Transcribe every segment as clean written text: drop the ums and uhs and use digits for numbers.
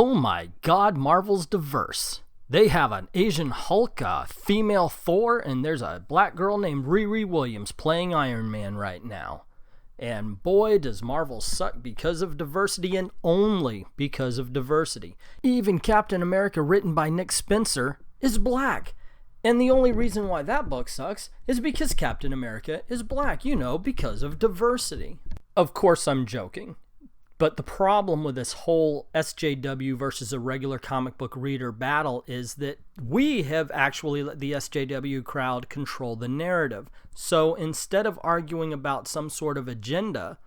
Oh my god, Marvel's diverse. They have an Asian Hulk, a female Thor, and there's a black girl named Riri Williams playing Iron Man right now. And boy, does Marvel suck because of diversity and only because of diversity. Even Captain America, written by Nick Spencer, is black. And the only reason why that book sucks is because Captain America is black, because of diversity. Of course I'm joking. But the problem with this whole SJW versus a regular comic book reader battle is that we have actually let the SJW crowd control the narrative. So instead of arguing about some sort of agenda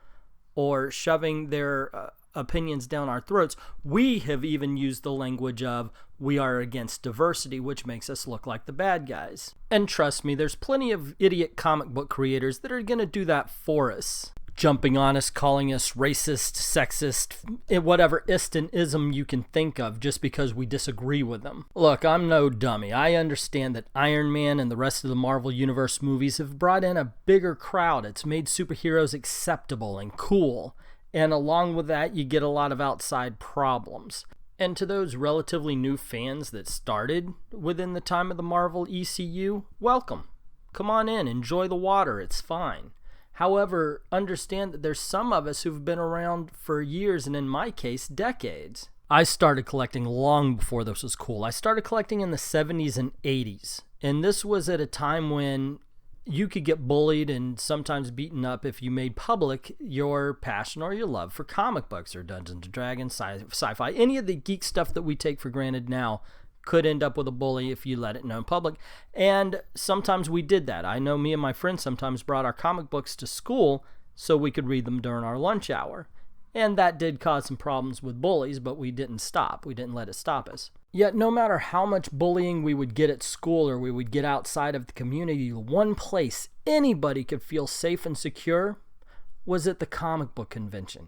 or shoving their opinions down our throats, we have even used the language of we are against diversity, which makes us look like the bad guys. And trust me, there's plenty of idiot comic book creators that are going to do that for us. Jumping on us, calling us racist, sexist, whatever ist and ism you can think of just because we disagree with them. Look, I'm no dummy. I understand that Iron Man and the rest of the Marvel Universe movies have brought in a bigger crowd. It's made superheroes acceptable and cool. And along with that, you get a lot of outside problems. And to those relatively new fans that started within the time of the Marvel ECU, welcome. Come on in, enjoy the water, it's fine. However, understand that there's some of us who've been around for years, and in my case, decades. I started collecting long before this was cool. I started collecting in the 70s and 80s. And this was at a time when you could get bullied and sometimes beaten up if you made public your passion or your love for comic books or Dungeons & Dragons, sci-fi. Any of the geek stuff that we take for granted now could end up with a bully if you let it know in public. And sometimes we did that. I know me and my friends sometimes brought our comic books to school so we could read them during our lunch hour. And that did cause some problems with bullies, but we didn't stop. We didn't let it stop us. Yet no matter how much bullying we would get at school or we would get outside of the community, the one place anybody could feel safe and secure was at the comic book convention.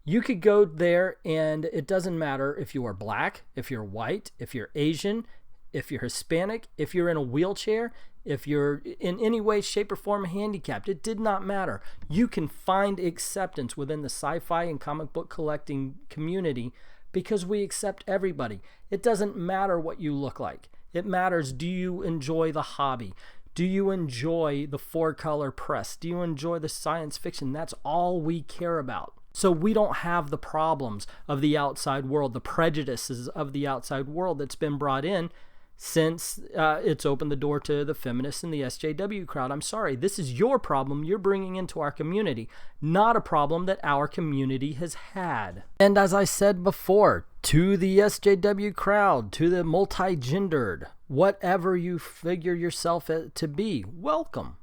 You could go there and it doesn't matter if you are black, if you're white, if you're Asian, if you're Hispanic, if you're in a wheelchair, if you're in any way, shape, or form handicapped. It did not matter. You can find acceptance within the sci-fi and comic book collecting community because we accept everybody. It doesn't matter what you look like. It matters, do you enjoy the hobby? Do you enjoy the four-color press? Do you enjoy the science fiction? That's all we care about. So we don't have the problems of the outside world, the prejudices of the outside world that's been brought in since it's opened the door to the feminists and the SJW crowd. I'm sorry, this is your problem you're bringing into our community, not a problem that our community has had. And as I said before, to the SJW crowd, to the multi-gendered, whatever you figure yourself to be, welcome.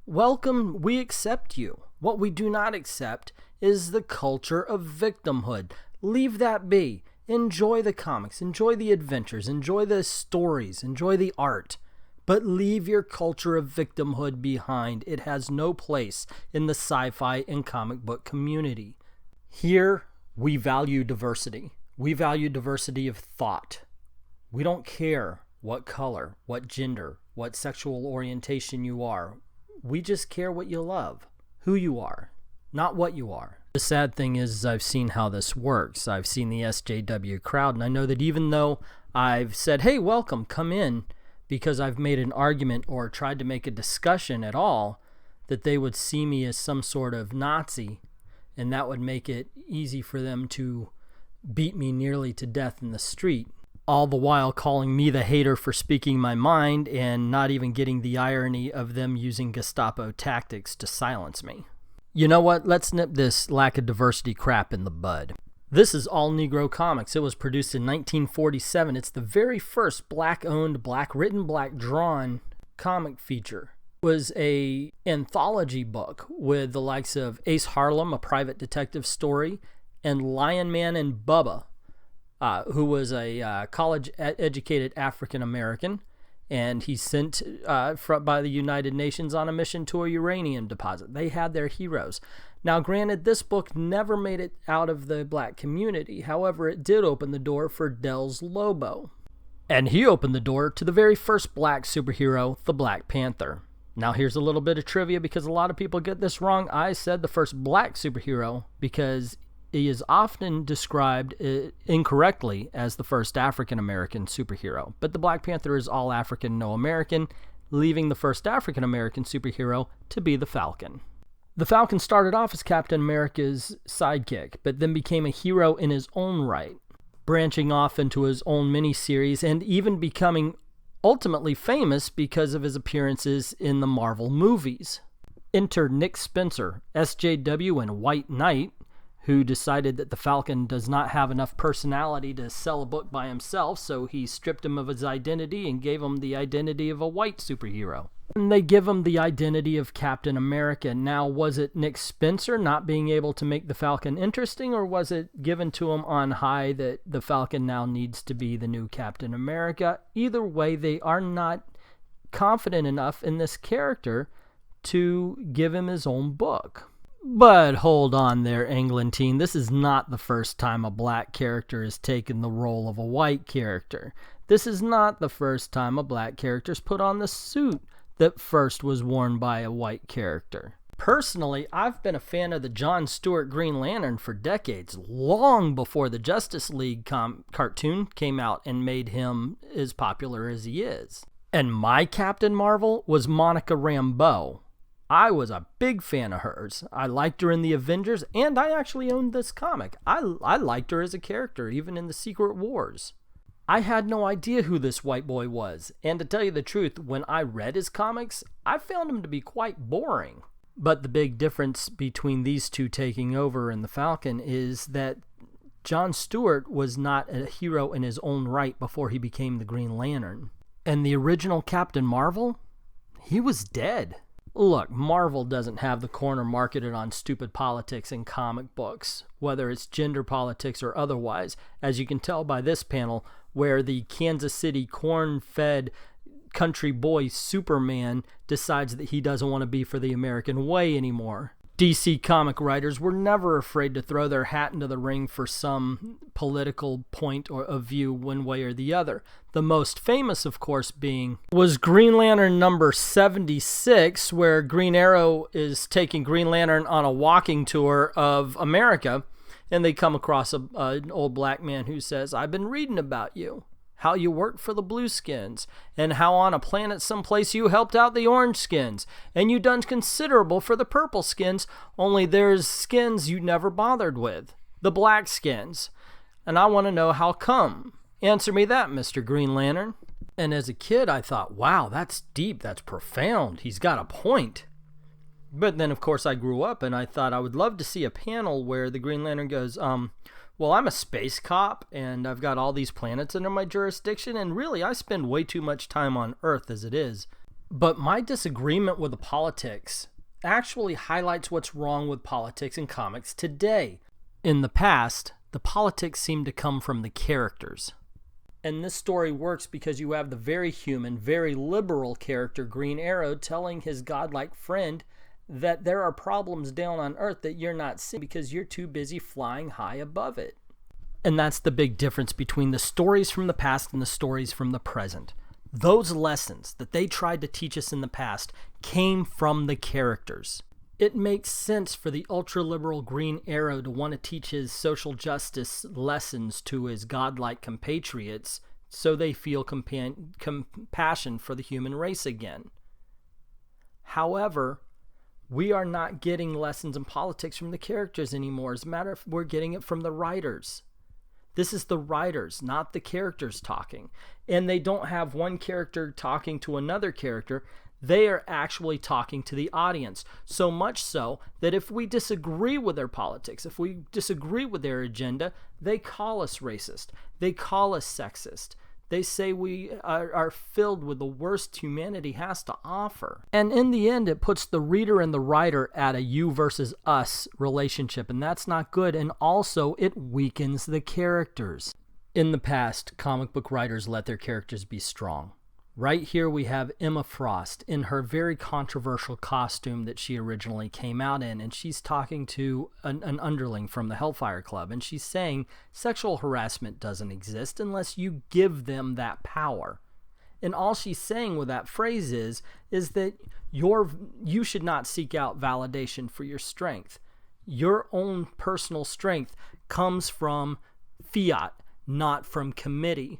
Welcome, we accept you. What we do not accept is the culture of victimhood. Leave that be. Enjoy the comics, enjoy the adventures, enjoy the stories, enjoy the art. But leave your culture of victimhood behind. It has no place in the sci-fi and comic book community. Here, we value diversity. We value diversity of thought. We don't care what color, what gender, what sexual orientation you are. We just care what you love, who you are, not what you are. The sad thing is I've seen how this works. I've seen the SJW crowd, and I know that even though I've said, hey, welcome, come in, because I've made an argument or tried to make a discussion at all, that they would see me as some sort of Nazi, and that would make it easy for them to beat me nearly to death in the street, all the while calling me the hater for speaking my mind and not even getting the irony of them using Gestapo tactics to silence me. You know what? Let's nip this lack of diversity crap in the bud. This is All Negro Comics. It was produced in 1947. It's the very first black-owned, black-written, black-drawn comic feature. It was an anthology book with the likes of Ace Harlem, a private detective story, and Lion Man and Bubba, who was a college-educated African-American, and he's sent by the United Nations on a mission to a uranium deposit. They had their heroes. Now, granted, this book never made it out of the black community. However, it did open the door for Del's Lobo. And he opened the door to the very first black superhero, the Black Panther. Now, here's a little bit of trivia because a lot of people get this wrong. I said the first black superhero because he is often described incorrectly as the first African-American superhero. But the Black Panther is all African, no American, leaving the first African-American superhero to be the Falcon. The Falcon started off as Captain America's sidekick, but then became a hero in his own right, branching off into his own miniseries and even becoming ultimately famous because of his appearances in the Marvel movies. Enter Nick Spencer, SJW and White Knight, who decided that the Falcon does not have enough personality to sell a book by himself, so he stripped him of his identity and gave him the identity of a white superhero. And they give him the identity of Captain America. Now, was it Nick Spencer not being able to make the Falcon interesting, or was it given to him on high that the Falcon now needs to be the new Captain America? Either way, they are not confident enough in this character to give him his own book. But hold on there, Englentine. This is not the first time a black character has taken the role of a white character. This is not the first time a black character's put on the suit that first was worn by a white character. Personally, I've been a fan of the Jon Stewart Green Lantern for decades, long before the Justice League cartoon came out and made him as popular as he is. And my Captain Marvel was Monica Rambeau. I was a big fan of hers. I liked her in the Avengers, and I actually owned this comic. I liked her as a character, even in the Secret Wars. I had no idea who this white boy was, and to tell you the truth, when I read his comics, I found him to be quite boring. But the big difference between these two taking over in the Falcon is that Jon Stewart was not a hero in his own right before he became the Green Lantern. And the original Captain Marvel? He was dead. Look, Marvel doesn't have the corner marketed on stupid politics in comic books, whether it's gender politics or otherwise, as you can tell by this panel, where the Kansas City corn-fed country boy Superman decides that he doesn't want to be for the American way anymore. DC comic writers were never afraid to throw their hat into the ring for some political point or of view one way or the other. The most famous, of course, was Green Lantern number 76, where Green Arrow is taking Green Lantern on a walking tour of America, and they come across an old black man who says, "I've been reading about you. How you worked for the Blueskins, and how on a planet someplace you helped out the Orangeskins, and you done considerable for the Purpleskins, only there's skins you never bothered with, the Blackskins, and I want to know how come. Answer me that, Mr. Green Lantern." And as a kid, I thought, wow, that's deep, that's profound, he's got a point. But then, of course, I grew up, and I thought I would love to see a panel where the Green Lantern goes, well, I'm a space cop, and I've got all these planets under my jurisdiction, and really, I spend way too much time on Earth as it is. But my disagreement with the politics actually highlights what's wrong with politics in comics today. In the past, the politics seemed to come from the characters. And this story works because you have the very human, very liberal character Green Arrow telling his godlike friend that there are problems down on Earth that you're not seeing because you're too busy flying high above it. And that's the big difference between the stories from the past and the stories from the present. Those lessons that they tried to teach us in the past came from the characters. It makes sense for the ultra-liberal Green Arrow to want to teach his social justice lessons to his godlike compatriots so they feel compassion for the human race again. However, we are not getting lessons in politics from the characters anymore. As a matter of fact, we're getting it from the writers. This is the writers, not the characters talking. And they don't have one character talking to another character. They are actually talking to the audience. So much so that if we disagree with their politics, if we disagree with their agenda, they call us racist. They call us sexist. They say we are filled with the worst humanity has to offer. And in the end, it puts the reader and the writer at a you versus us relationship, and that's not good. And also, it weakens the characters. In the past, comic book writers let their characters be strong. Right here we have Emma Frost in her very controversial costume that she originally came out in, and she's talking to an underling from the Hellfire Club, and she's saying sexual harassment doesn't exist unless you give them that power. And all she's saying with that phrase is that you should not seek out validation for your strength. Your own personal strength comes from fiat, not from committee.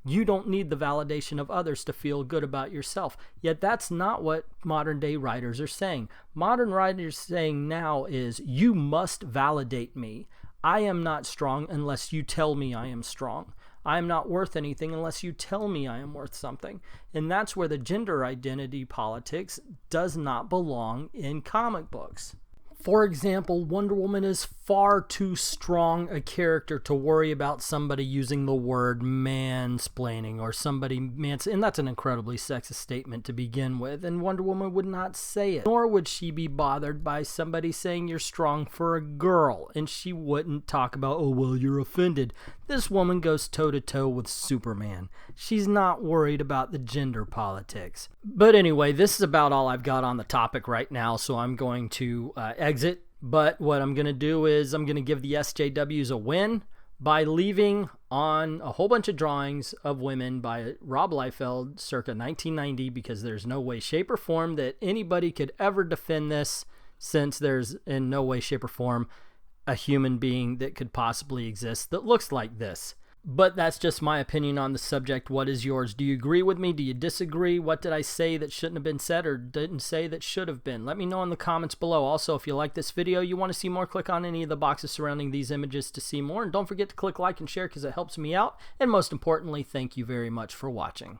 You don't need the validation of others to feel good about yourself. Yet that's not what modern day writers are saying. Modern writers saying now is, you must validate me. I am not strong unless you tell me I am strong. I am not worth anything unless you tell me I am worth something. And that's where the gender identity politics does not belong in comic books. For example, Wonder Woman is far too strong a character to worry about somebody using the word mansplaining or and that's an incredibly sexist statement to begin with, and Wonder Woman would not say it. Nor would she be bothered by somebody saying you're strong for a girl, and she wouldn't talk about, oh, well, you're offended. This woman goes toe-to-toe with Superman. She's not worried about the gender politics. But anyway, this is about all I've got on the topic right now, so I'm going to exit. But what I'm going to do is I'm going to give the SJWs a win by leaving on a whole bunch of drawings of women by Rob Liefeld circa 1990, because there's no way, shape, or form that anybody could ever defend this, since there's in no way, shape, or form a human being that could possibly exist that looks like this. But that's just my opinion on the subject. What is yours? Do you agree with me? Do you disagree? What did I say that shouldn't have been said or didn't say that should have been? Let me know in the comments below. Also, if you like this video, you want to see more, click on any of the boxes surrounding these images to see more. And don't forget to click like and share because it helps me out. And most importantly, thank you very much for watching.